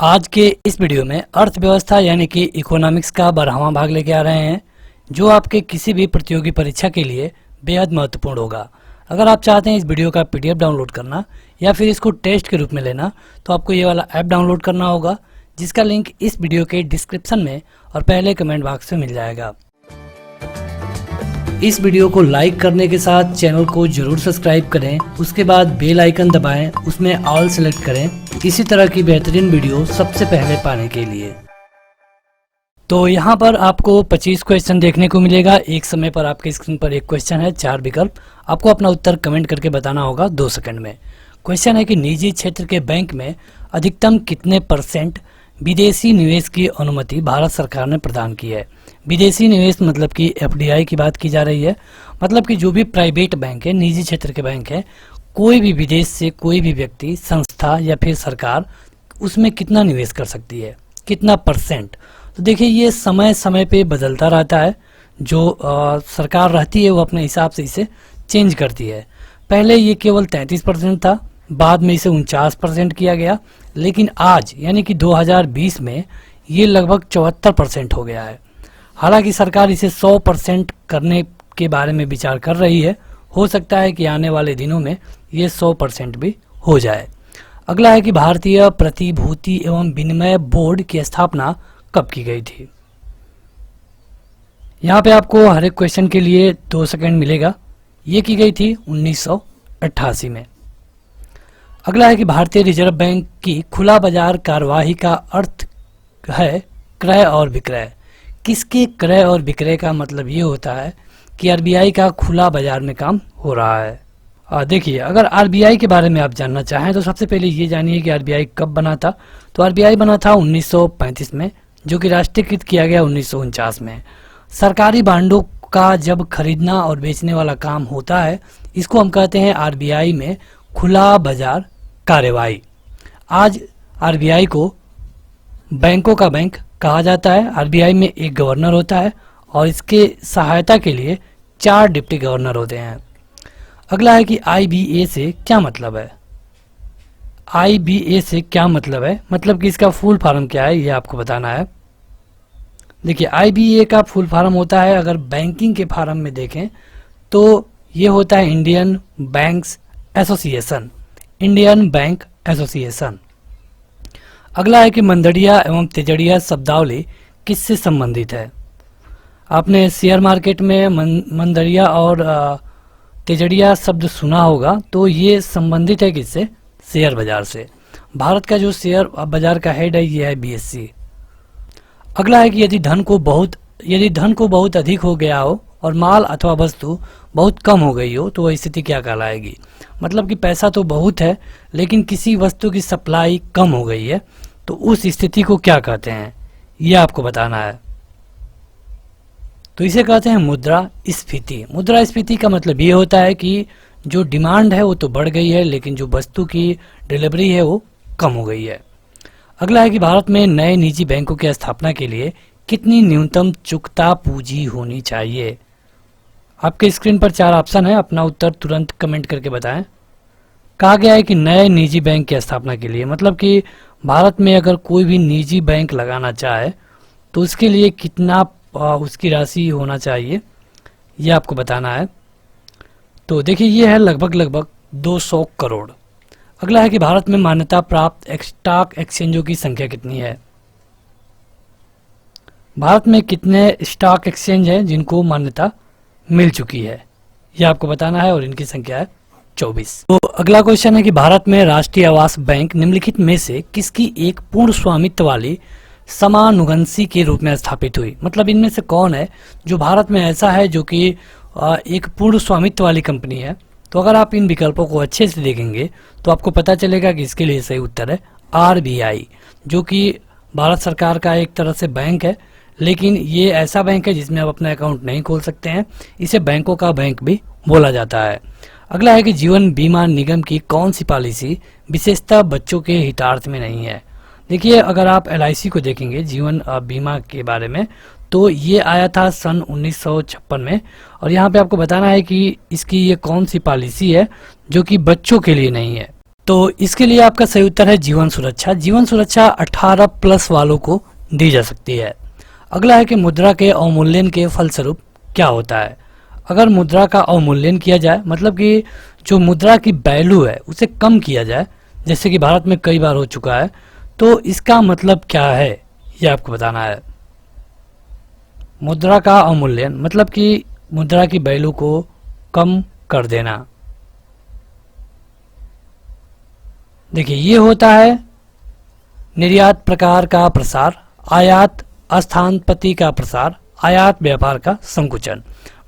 आज के इस वीडियो में अर्थव्यवस्था यानी कि इकोनॉमिक्स का 12वां भाग लेके आ रहे हैं, जो आपके किसी भी प्रतियोगी परीक्षा के लिए बेहद महत्वपूर्ण होगा। अगर आप चाहते हैं इस वीडियो का पीडीएफ डाउनलोड करना या फिर इसको टेस्ट के रूप में लेना, तो आपको ये वाला ऐप डाउनलोड करना होगा, जिसका लिंक इस वीडियो के डिस्क्रिप्शन में और पहले कमेंट बॉक्स में मिल जाएगा। इस वीडियो को लाइक करने के साथ चैनल को जरूर सब्सक्राइब करें, उसके बाद बेल आइकन दबाएं, उसमें ऑल सेलेक्ट करें इसी तरह की बेहतरीन वीडियो सबसे पहले पाने के लिए। तो यहाँ पर आपको 25 क्वेश्चन देखने को मिलेगा। एक समय पर आपके स्क्रीन पर एक क्वेश्चन है, 4 विकल्प, आपको अपना उत्तर कमेंट करके बताना होगा 2 सेकंड में। क्वेश्चन है कि निजी क्षेत्र के बैंक में अधिकतम कितने % विदेशी निवेश की अनुमति भारत सरकार ने प्रदान की है। विदेशी निवेश मतलब कि एफडीआई की बात की जा रही है, मतलब कि जो भी प्राइवेट बैंक है, निजी क्षेत्र के बैंक है, कोई भी विदेश से कोई भी व्यक्ति, संस्था या फिर सरकार उसमें कितना निवेश कर सकती है, कितना %। तो देखिए ये समय समय पे बदलता रहता है। जो सरकार रहती है वो अपने हिसाब से इसे चेंज करती है। पहले ये केवल 33% था, बाद में इसे 49% किया गया, लेकिन आज यानी कि 2020 में ये लगभग 74% हो गया है। हालांकि सरकार इसे 100% करने के बारे में विचार कर रही है। हो सकता है कि आने वाले दिनों में ये 100% भी हो जाए। अगला है कि भारतीय प्रतिभूति एवं विनिमय बोर्ड की स्थापना कब की गई थी। यहाँ पे आपको हर एक क्वेश्चन के लिए 2 सेकंड मिलेगा। ये की गई थी 1988 में। अगला है कि भारतीय रिजर्व बैंक की खुला बाजार कार्यवाही का अर्थ है क्रय और विक्रय। किसके क्रय और विक्रय का मतलब ये होता है कि आरबीआई का खुला बाजार में काम हो रहा है। देखिए, अगर आरबीआई के बारे में आप जानना चाहें तो सबसे पहले ये जानिए कि आरबीआई कब बना था। तो आरबीआई बना था 1935 में, जो कि राष्ट्रीयकृत किया गया 1949 में। सरकारी बांडों का जब खरीदना और बेचने वाला काम होता है, इसको हम कहते हैं आरबीआई में खुला बाजार कार्यवाही। आज आरबीआई को बैंकों का बैंक कहा जाता है। आरबीआई में एक गवर्नर होता है और इसके सहायता के लिए 4 डिप्टी गवर्नर होते हैं। अगला है कि आईबीए से क्या मतलब है। आईबीए से क्या मतलब है, मतलब कि इसका फुल फॉर्म क्या है, ये आपको बताना है। देखिए, आईबीए का फुल फॉर्म होता है, अगर बैंकिंग के फॉर्म में देखें तो ये होता है Indian banks association, Indian bank association. अगला है कि मंदड़िया एवं तेजड़िया शब्दावली किससे संबंधित है। आपने शेयर मार्केट में मंदड़िया और तेजड़िया शब्द सुना होगा, तो ये संबंधित है किससे, शेयर बाजार से। भारत का जो शेयर बाजार का हेड है ये है बीएसई। अगला है कि यदि धन को बहुत अधिक हो गया हो और माल अथवा वस्तु बहुत कम हो गई हो, तो वह स्थिति क्या कहलाएगी। मतलब कि पैसा तो बहुत है लेकिन किसी वस्तु की सप्लाई कम हो गई है, तो उस स्थिति को क्या कहते हैं, यह आपको बताना है। तो इसे कहते हैं मुद्रास्फीति। मुद्रास्फीति का मतलब ये होता है कि जो डिमांड है वो तो बढ़ गई है, लेकिन जो वस्तु की डिलीवरी है वो कम हो गई है। अगला है कि भारत में नए निजी बैंकों की स्थापना के लिए कितनी न्यूनतम चुकता पूंजी होनी चाहिए। आपके स्क्रीन पर 4 ऑप्शन है, अपना उत्तर तुरंत कमेंट करके बताएं। कहा गया है कि नए निजी बैंक की स्थापना के लिए, मतलब कि भारत में अगर कोई भी निजी बैंक लगाना चाहे तो उसके लिए कितना उसकी राशि होना चाहिए, ये आपको बताना है। तो देखिए ये है लगभग 200 करोड़। अगला है कि भारत में मान्यता प्राप्त स्टॉक एक्सचेंजों की संख्या कितनी है। भारत में कितने स्टॉक एक्सचेंज हैं जिनको मान्यता मिल चुकी है, यह आपको बताना है, और इनकी संख्या है 24। तो अगला क्वेश्चन है कि भारत में राष्ट्रीय आवास बैंक निम्नलिखित में से किसकी एक पूर्ण स्वामित्व वाली समानुगंसी के रूप में स्थापित हुई। मतलब इनमें से कौन है जो भारत में ऐसा है जो कि एक पूर्ण स्वामित्व वाली कंपनी है। तो अगर आप इन विकल्पों को अच्छे से देखेंगे तो आपको पता चलेगा कि इसके लिए सही उत्तर है आरबीआई, जो कि भारत सरकार का एक तरह से बैंक है, लेकिन ये ऐसा बैंक है जिसमें आप अपना अकाउंट नहीं खोल सकते हैं। इसे बैंकों का बैंक भी बोला जाता है। अगला है कि जीवन बीमा निगम की कौन सी पॉलिसी विशेषतः बच्चों के हितार्थ में नहीं है। देखिए, अगर आप एलआईसी को देखेंगे जीवन बीमा के बारे में, तो ये आया था सन 1956 में, और यहाँ पे आपको बताना है कि इसकी ये कौन सी पॉलिसी है जो कि बच्चों के लिए नहीं है। तो देखिए, अगर आप एलआईसी को देखेंगे जीवन बीमा के बारे में, तो ये आया था सन 1956 में, और यहाँ पे आपको बताना है कि इसकी ये कौन सी पॉलिसी है जो कि बच्चों के लिए नहीं है। तो देखिए, अगर आप एलआईसी को देखेंगे जीवन बीमा के बारे में, तो ये आया था सन 1956 में, और यहाँ पे आपको बताना है कि इसकी ये कौन सी पॉलिसी है जो कि बच्चों के लिए नहीं है। तो इसके लिए आपका सही उत्तर है जीवन सुरक्षा। जीवन सुरक्षा 18 प्लस वालों को दी जा सकती है। अगला है कि मुद्रा के अवमूल्यन के फलस्वरूप क्या होता है। अगर मुद्रा का अवमूल्यन किया जाए, मतलब कि जो मुद्रा की वैल्यू है उसे कम किया जाए, जैसे कि भारत में कई बार हो चुका है, तो इसका मतलब क्या है ये आपको बताना है। मुद्रा का अवमूल्यन मतलब कि मुद्रा की वैल्यू को कम कर देना। देखिए, ये होता है निर्यात प्रकार का प्रसार, आयात स्थानपति का प्रसार, आयात व्यापार का संकुचन।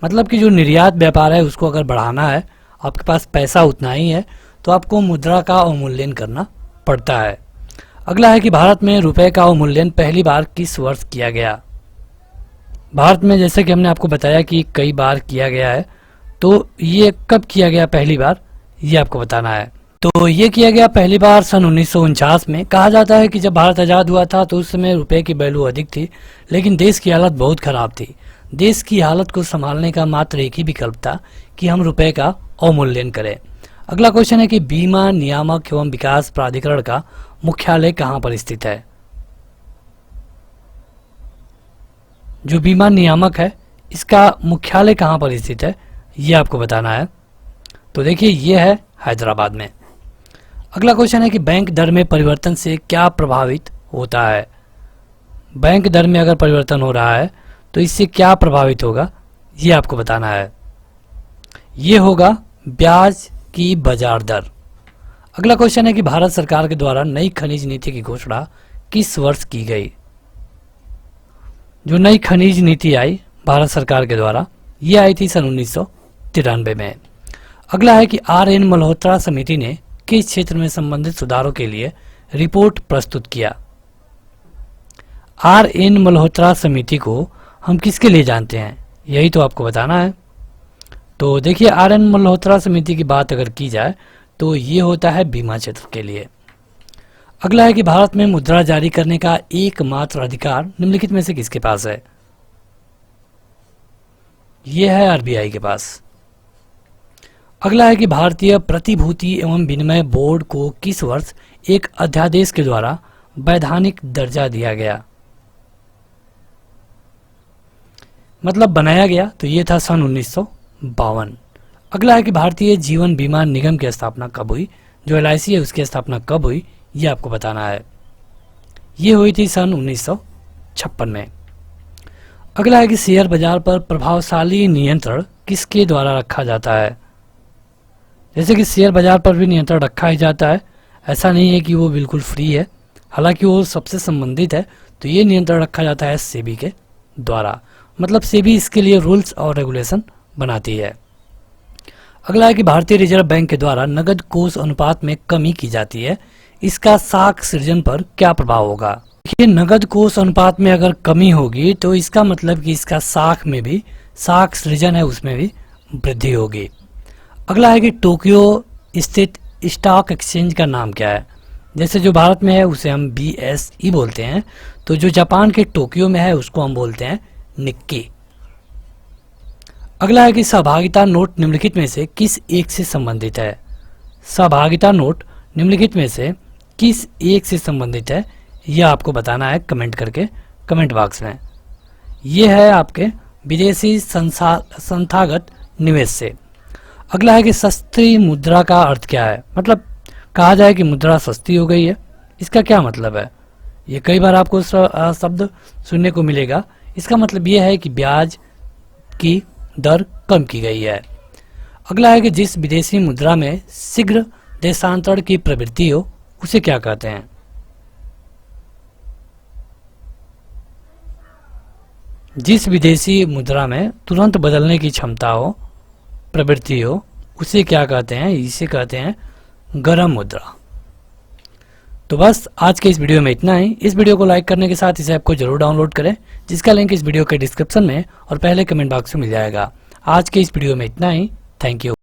मतलब कि जो निर्यात व्यापार है उसको अगर बढ़ाना है, आपके पास पैसा उतना ही है, तो आपको मुद्रा का अवमूल्यन करना पड़ता है। अगला है कि भारत में रुपए का अवमूल्यन पहली बार किस वर्ष किया गया। भारत में जैसे कि हमने आपको बताया कि कई बार किया गया है, तो ये कब किया गया पहली बार ये आपको बताना है। तो ये किया गया पहली बार सन 1949 में। कहा जाता है कि जब भारत आज़ाद हुआ था तो उस समय रुपए की वैल्यू अधिक थी, लेकिन देश की हालत बहुत खराब थी। देश की हालत को संभालने का मात्र एक ही विकल्प था कि हम रुपए का अवमूल्यन करें। अगला क्वेश्चन है कि बीमा नियामक एवं विकास प्राधिकरण का मुख्यालय कहाँ पर स्थित है। जो बीमा नियामक है इसका मुख्यालय कहाँ पर स्थित है ये आपको बताना है। तो देखिए, ये है हैदराबाद में। अगला क्वेश्चन है कि बैंक दर में परिवर्तन से क्या प्रभावित होता है। बैंक दर में अगर परिवर्तन हो रहा है तो इससे क्या प्रभावित होगा ये आपको बताना है। ये होगा ब्याज की बाजार दर। अगला क्वेश्चन है कि भारत सरकार के द्वारा नई खनिज नीति की घोषणा किस वर्ष की गई। जो नई खनिज नीति आई भारत सरकार के द्वारा, ये आई थी सन 1993 में। अगला है कि आर.एन. मल्होत्रा समिति ने किस क्षेत्र में संबंधित सुधारों के लिए रिपोर्ट प्रस्तुत किया। आर.एन. मल्होत्रा समिति को हम किसके लिए जानते हैं, यही तो आपको बताना है। तो देखिए, आर.एन. मल्होत्रा समिति की बात अगर की जाए तो ये होता है बीमा क्षेत्र के लिए। अगला है कि भारत में मुद्रा जारी करने का एकमात्र अधिकार निम्नलिखित में से किसके पास है। ये है आरबीआई के पास। अगला है कि भारतीय प्रतिभूति एवं विनिमय बोर्ड को किस वर्ष एक अध्यादेश के द्वारा वैधानिक दर्जा दिया गया, मतलब बनाया गया, तो ये था सन 1952। अगला है कि भारतीय जीवन बीमा निगम की स्थापना कब हुई। जो LIC है उसकी स्थापना कब हुई ये आपको बताना है। ये हुई थी सन 1956 में। अगला है कि शेयर बाजार पर प्रभावशाली नियंत्रण किसके द्वारा रखा जाता है। जैसे कि शेयर बाजार पर भी नियंत्रण रखा ही जाता है, ऐसा नहीं है कि वो बिल्कुल फ्री है, हालांकि वो सबसे संबंधित है। तो ये नियंत्रण रखा जाता है सेबी के द्वारा, मतलब सेबी इसके लिए रूल्स और रेगुलेशन बनाती है। अगला है कि भारतीय रिजर्व बैंक के द्वारा नगद कोष अनुपात में कमी की जाती है, इसका साख सृजन पर क्या प्रभाव होगा। देखिए, नगद कोष अनुपात में अगर कमी होगी तो इसका मतलब कि इसका साख में भी, साख सृजन है उसमें भी वृद्धि होगी। अगला है कि टोक्यो स्थित स्टॉक एक्सचेंज का नाम क्या है। जैसे जो भारत में है उसे हम BSE बोलते हैं, तो जो जापान के टोक्यो में है उसको हम बोलते हैं निक्की। अगला है कि सहभागिता नोट निम्नलिखित में से किस एक से संबंधित है। सहभागिता नोट निम्नलिखित में से किस एक से संबंधित है यह आपको बताना है कमेंट करके, कमेंट बॉक्स में। यह है आपके विदेशी संस्थागत निवेश से। अगला है कि सस्ती मुद्रा का अर्थ क्या है। मतलब कहा जाए कि मुद्रा सस्ती हो गई है, इसका क्या मतलब है। ये कई बार आपको शब्द सुनने को मिलेगा। इसका मतलब यह है कि ब्याज की दर कम की गई है। अगला है कि जिस विदेशी मुद्रा में शीघ्र देशांतरण की प्रवृत्ति हो उसे क्या कहते हैं। जिस विदेशी मुद्रा में तुरंत बदलने की क्षमता हो, प्रवृत्ति हो, उसे क्या कहते हैं, इसे कहते हैं गरम मुद्रा। तो बस आज के इस वीडियो में इतना ही। इस वीडियो को लाइक करने के साथ इसे ऐप को जरूर डाउनलोड करें, जिसका लिंक इस वीडियो के डिस्क्रिप्शन में और पहले कमेंट बॉक्स में मिल जाएगा। आज के इस वीडियो में इतना ही। Thank you.